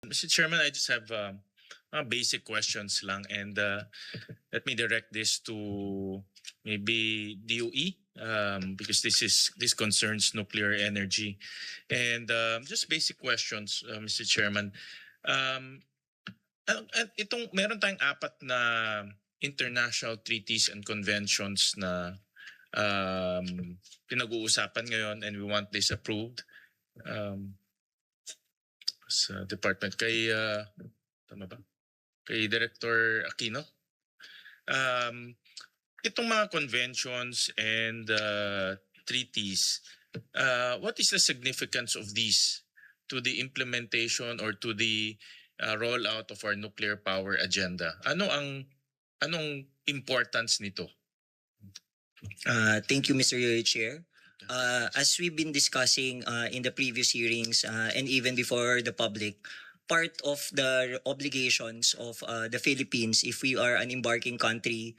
Mr. Chairman, I just have basic questions lang, and let me direct this to maybe DOE, because this concerns nuclear energy, and just basic questions, Mr. Chairman. Itong meron tayong apat na international treaties and conventions na pinag-uusapan ngayon, and we want this approved. Sa department kay tama ba? Kay Director Aquino. Itong mga conventions and treaties, what is the significance of these to the implementation or to the rollout of our nuclear power agenda? Anong importance nito? Thank you, Mr. Chair. As we've been discussing in the previous hearings and even before the public, part of the obligations of the Philippines, if we are an embarking country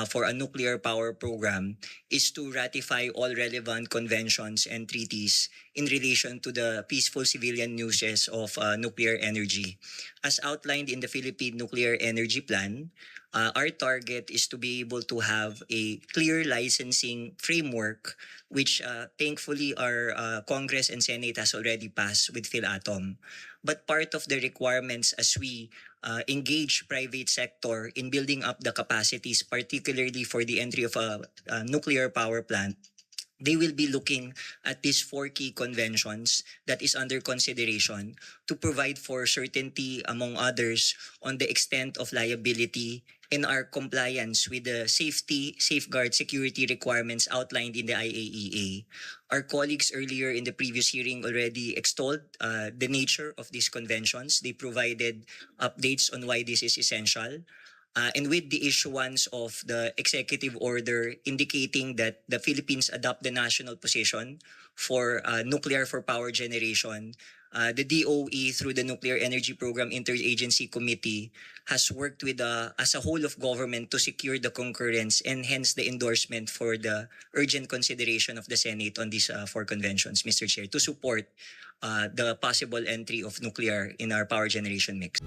for a nuclear power program, is to ratify all relevant conventions and treaties in relation to the peaceful civilian uses of nuclear energy. As outlined in the Philippine Nuclear Energy Plan, our target is to be able to have a clear licensing framework, which thankfully our Congress and Senate has already passed with PhilAtom. But part of the requirements as we engage private sector in building up the capacities, particularly for the entry of a nuclear power plant, they will be looking at these 4 key conventions that is under consideration to provide for certainty, among others, on the extent of liability and our compliance with the safety, safeguard, security requirements outlined in the IAEA. Our colleagues earlier in the previous hearing already extolled the nature of these conventions. They provided updates on why this is essential. And with the issuance of the executive order indicating that the Philippines adopt the national position for nuclear for power generation, the DOE through the Nuclear Energy Program Interagency Committee has worked with as a whole of government to secure the concurrence and hence the endorsement for the urgent consideration of the Senate on these 4 conventions, Mr. Chair, to support the possible entry of nuclear in our power generation mix.